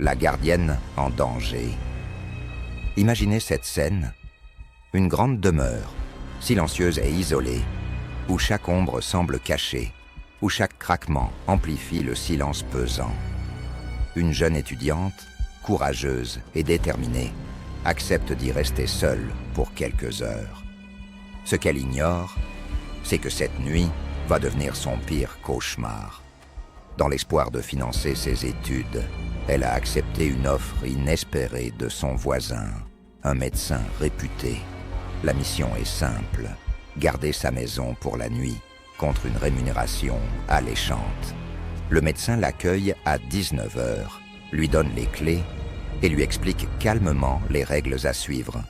La gardienne en danger. Imaginez cette scène, une grande demeure, silencieuse et isolée, où chaque ombre semble cachée, où chaque craquement amplifie le silence pesant. Une jeune étudiante, courageuse et déterminée, accepte d'y rester seule pour quelques heures. Ce qu'elle ignore, c'est que cette nuit va devenir son pire cauchemar. Dans l'espoir de financer ses études, elle a accepté une offre inespérée de son voisin, un médecin réputé. La mission est simple, garder sa maison pour la nuit, contre une rémunération alléchante. Le médecin l'accueille à 19h, lui donne les clés et lui explique calmement les règles à suivre.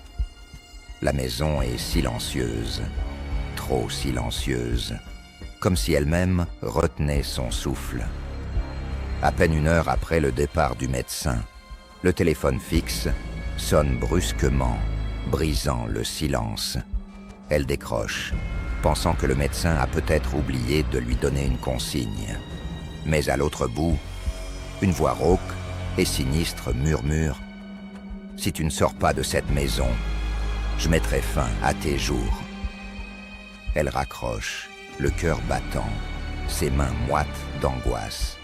La maison est silencieuse, trop silencieuse, comme si elle-même retenait son souffle. À peine une heure après le départ du médecin, le téléphone fixe sonne brusquement, brisant le silence. Elle décroche, pensant que le médecin a peut-être oublié de lui donner une consigne. Mais à l'autre bout, une voix rauque et sinistre murmure « Si tu ne sors pas de cette maison, je mettrai fin à tes jours. » Elle raccroche, le cœur battant, ses mains moites d'angoisse.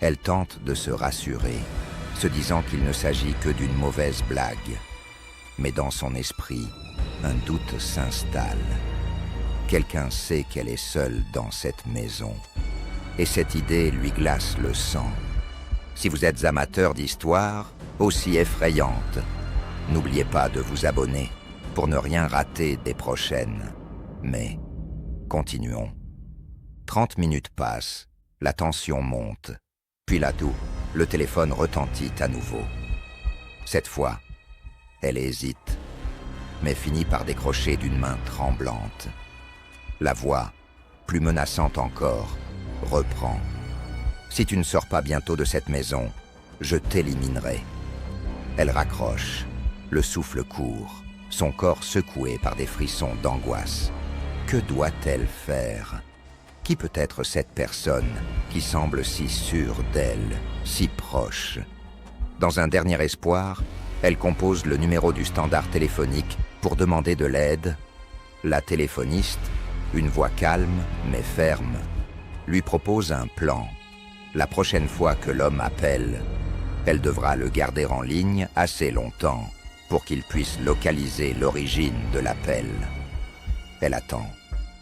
Elle tente de se rassurer, se disant qu'il ne s'agit que d'une mauvaise blague. Mais dans son esprit, un doute s'installe. Quelqu'un sait qu'elle est seule dans cette maison. Et cette idée lui glace le sang. Si vous êtes amateur d'histoires aussi effrayantes, n'oubliez pas de vous abonner pour ne rien rater des prochaines. Mais continuons. 30 minutes passent, la tension monte. Puis là tout, le téléphone retentit à nouveau. Cette fois, elle hésite, mais finit par décrocher d'une main tremblante. La voix, plus menaçante encore, reprend. « Si tu ne sors pas bientôt de cette maison, je t'éliminerai. » Elle raccroche, le souffle court, son corps secoué par des frissons d'angoisse. Que doit-elle faire ? Qui peut être cette personne qui semble si sûre d'elle, si proche ? Dans un dernier espoir, elle compose le numéro du standard téléphonique pour demander de l'aide. La téléphoniste, une voix calme mais ferme, lui propose un plan. La prochaine fois que l'homme appelle, elle devra le garder en ligne assez longtemps pour qu'il puisse localiser l'origine de l'appel. Elle attend,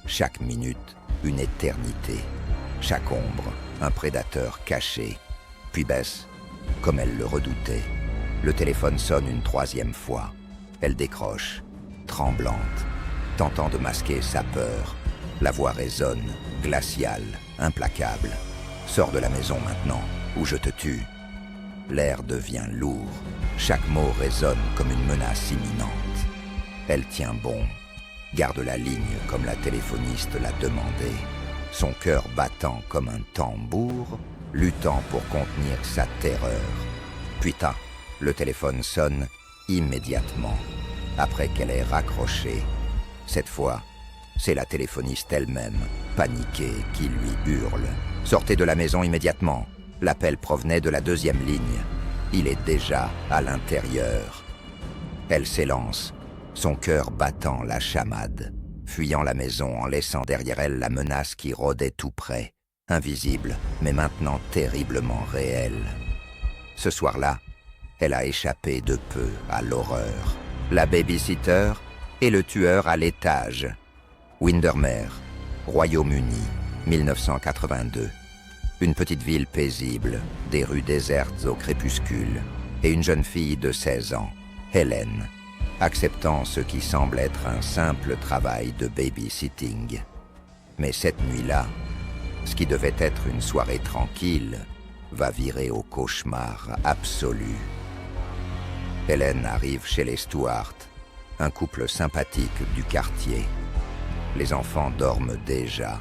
chaque minute, une éternité, chaque ombre, un prédateur caché, puis baisse, comme elle le redoutait. Le téléphone sonne une troisième fois. Elle décroche, tremblante, tentant de masquer sa peur. La voix résonne, glaciale, implacable. « Sors de la maison maintenant, ou je te tue. » L'air devient lourd. Chaque mot résonne comme une menace imminente. Elle tient bon, garde la ligne comme la téléphoniste l'a demandé, son cœur battant comme un tambour, luttant pour contenir sa terreur. Putain, le téléphone sonne immédiatement, après qu'elle ait raccroché. Cette fois, c'est la téléphoniste elle-même, paniquée, qui lui hurle. « Sortez de la maison immédiatement !» L'appel provenait de la deuxième ligne. Il est déjà à l'intérieur. Elle s'élance, son cœur battant la chamade, fuyant la maison en laissant derrière elle la menace qui rôdait tout près, invisible, mais maintenant terriblement réelle. Ce soir-là, elle a échappé de peu à l'horreur. La babysitter et le tueur à l'étage. Windermere, Royaume-Uni, 1982. Une petite ville paisible, des rues désertes au crépuscule, et une jeune fille de 16 ans, Helen, acceptant ce qui semble être un simple travail de babysitting. Mais cette nuit-là, ce qui devait être une soirée tranquille, va virer au cauchemar absolu. Helen arrive chez les Stuart, un couple sympathique du quartier. Les enfants dorment déjà,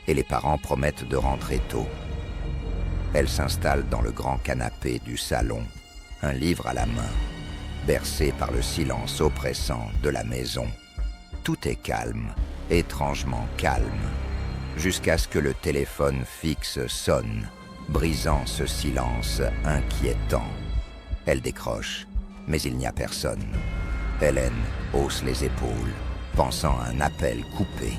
et les parents promettent de rentrer tôt. Elle s'installe dans le grand canapé du salon, un livre à la main, bercée par le silence oppressant de la maison. Tout est calme, étrangement calme, jusqu'à ce que le téléphone fixe sonne. brisant ce silence inquiétant. Elle décroche, mais il n'y a personne. Hélène hausse les épaules, pensant à un appel coupé.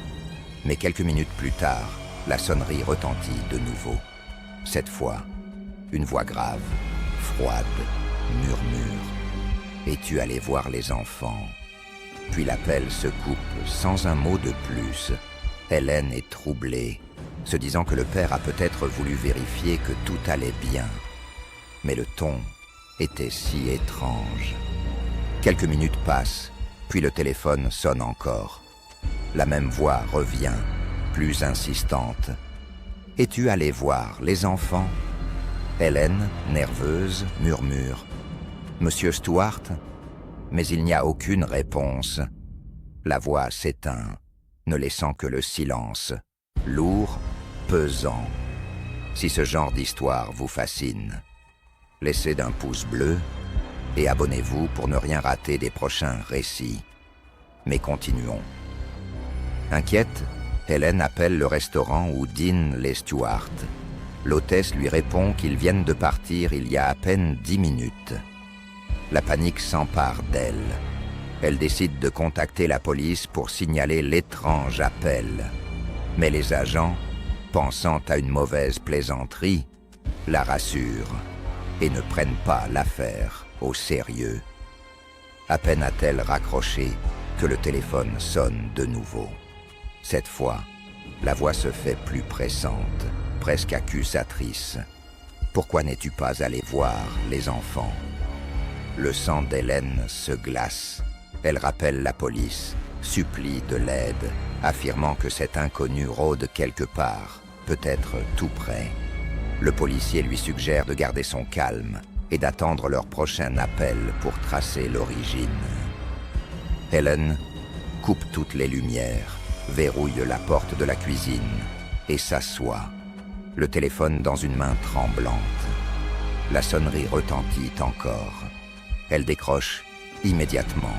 Mais quelques minutes plus tard, la sonnerie retentit de nouveau. Cette fois, une voix grave, froide, murmure. « Es-tu allé voir les enfants ?» Puis l'appel se coupe sans un mot de plus. Hélène est troublée, se disant que le père a peut-être voulu vérifier que tout allait bien. Mais le ton était si étrange. Quelques minutes passent, puis le téléphone sonne encore. La même voix revient, plus insistante. « Es-tu allé voir les enfants ?» Hélène, nerveuse, murmure. « Monsieur Stuart ?» Mais il n'y a aucune réponse. La voix s'éteint, ne laissant que le silence, lourd, pesant. Si ce genre d'histoire vous fascine, laissez d'un pouce bleu et abonnez-vous pour ne rien rater des prochains récits. Mais continuons. Inquiète, Hélène appelle le restaurant où dînent les Stuart. L'hôtesse lui répond qu'ils viennent de partir il y a à peine 10 minutes. La panique s'empare d'elle. Elle décide de contacter la police pour signaler l'étrange appel. Mais les agents, pensant à une mauvaise plaisanterie, la rassurent et ne prennent pas l'affaire au sérieux. À peine a-t-elle raccroché que le téléphone sonne de nouveau. Cette fois, la voix se fait plus pressante, presque accusatrice. « Pourquoi n'es-tu pas allé voir les enfants ?» Le sang d'Hélène se glace. Elle rappelle la police, supplie de l'aide, affirmant que cet inconnu rôde quelque part, peut-être tout près. Le policier lui suggère de garder son calme et d'attendre leur prochain appel pour tracer l'origine. Hélène coupe toutes les lumières, verrouille la porte de la cuisine et s'assoit, le téléphone dans une main tremblante. La sonnerie retentit encore. Elle décroche immédiatement,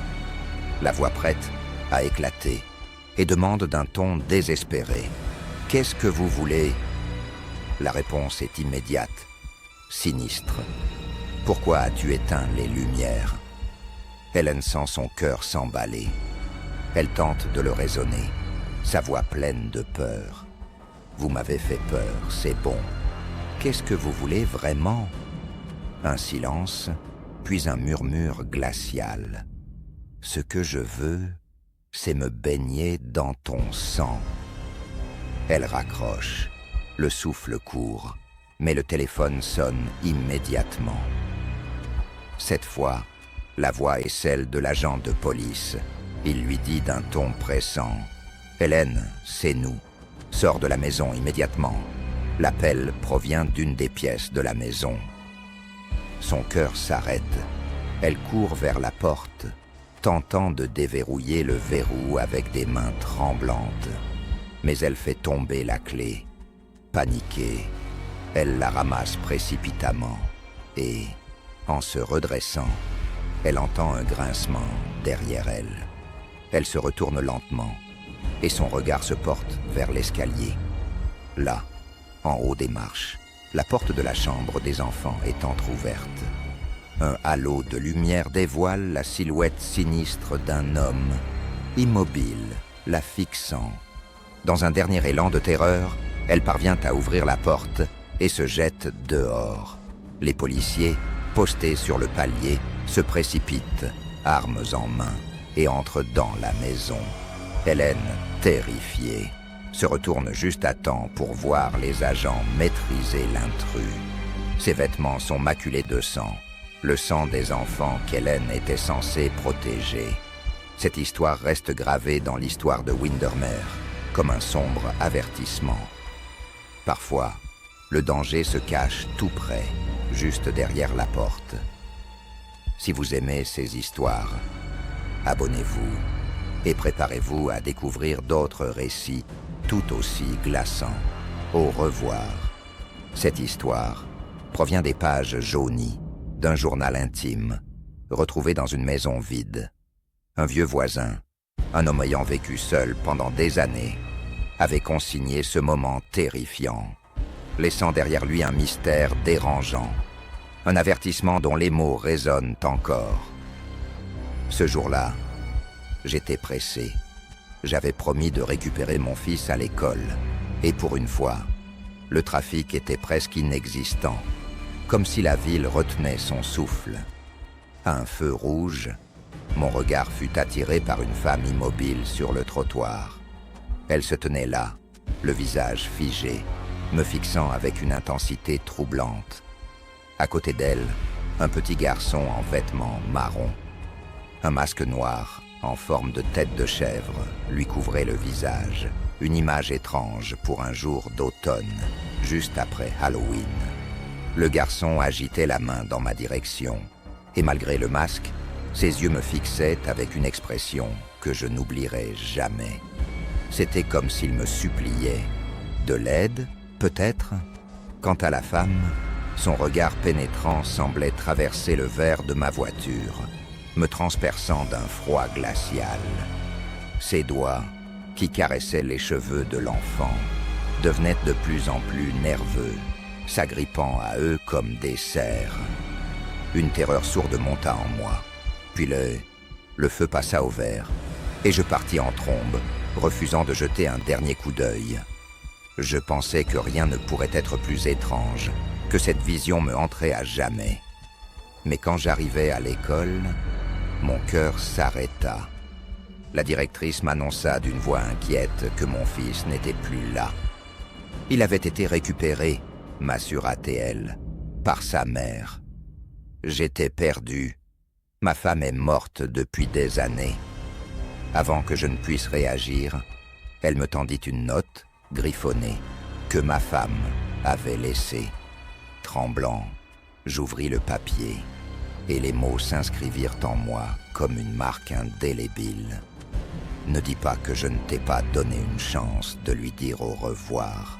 la voix prête à éclater, et demande d'un ton désespéré. « Qu'est-ce que vous voulez ?» La réponse est immédiate, sinistre. « Pourquoi as-tu éteint les lumières ?» Hélène sent son cœur s'emballer. Elle tente de le raisonner, sa voix pleine de peur. « Vous m'avez fait peur, c'est bon. Qu'est-ce que vous voulez vraiment ?» Un silence, puis un murmure glacial. « Ce que je veux, c'est me baigner dans ton sang. » Elle raccroche, le souffle court, mais le téléphone sonne immédiatement. Cette fois, la voix est celle de l'agent de police. Il lui dit d'un ton pressant. « Hélène, c'est nous. Sors de la maison immédiatement. » L'appel provient d'une des pièces de la maison. Son cœur s'arrête. Elle court vers la porte, tentant de déverrouiller le verrou avec des mains tremblantes. Mais elle fait tomber la clé. Paniquée, elle la ramasse précipitamment et, en se redressant, elle entend un grincement derrière elle. Elle se retourne lentement et son regard se porte vers l'escalier. Là, en haut des marches, la porte de la chambre des enfants est entr'ouverte. Un halo de lumière dévoile la silhouette sinistre d'un homme, immobile, la fixant. Dans un dernier élan de terreur, elle parvient à ouvrir la porte et se jette dehors. Les policiers, postés sur le palier, se précipitent, armes en main, et entrent dans la maison. Hélène, terrifiée, se retourne juste à temps pour voir les agents maîtriser l'intrus. Ses vêtements sont maculés de sang, le sang des enfants qu'Hélène était censée protéger. Cette histoire reste gravée dans l'histoire de Windermere comme un sombre avertissement. Parfois, le danger se cache tout près, juste derrière la porte. Si vous aimez ces histoires, abonnez-vous et préparez-vous à découvrir d'autres récits tout aussi glaçants. Au revoir. Cette histoire provient des pages jaunies d'un journal intime, retrouvé dans une maison vide. Un vieux voisin, un homme ayant vécu seul pendant des années, avait consigné ce moment terrifiant. laissant derrière lui un mystère dérangeant, un avertissement dont les mots résonnent encore. Ce jour-là, j'étais pressé. J'avais promis de récupérer mon fils à l'école, et pour une fois, le trafic était presque inexistant, comme si la ville retenait son souffle. À un feu rouge, mon regard fut attiré par une femme immobile sur le trottoir. Elle se tenait là, le visage figé, me fixant avec une intensité troublante. À côté d'elle, un petit garçon en vêtements marrons. Un masque noir, en forme de tête de chèvre, lui couvrait le visage. Une image étrange pour un jour d'automne, juste après Halloween. Le garçon agitait la main dans ma direction, et malgré le masque, ses yeux me fixaient avec une expression que je n'oublierai jamais. C'était comme s'il me suppliait. De l'aide, peut-être? Quant à la femme, son regard pénétrant semblait traverser le verre de ma voiture, me transperçant d'un froid glacial. Ses doigts, qui caressaient les cheveux de l'enfant, devenaient de plus en plus nerveux, s'agrippant à eux comme des cerfs. Une terreur sourde monta en moi. Puis le feu passa au vert, et je partis en trombe, refusant de jeter un dernier coup d'œil. Je pensais que rien ne pourrait être plus étrange, que cette vision me hanterait à jamais. Mais quand j'arrivai à l'école, mon cœur s'arrêta. La directrice m'annonça d'une voix inquiète que mon fils n'était plus là. Il avait été récupéré, m'assura-t-elle, par sa mère. J'étais perdu. Ma femme est morte depuis des années. Avant que je ne puisse réagir, elle me tendit une note, griffonnée, que ma femme avait laissée. Tremblant, j'ouvris le papier, et les mots s'inscrivirent en moi comme une marque indélébile. Ne dis pas que je ne t'ai pas donné une chance de lui dire au revoir.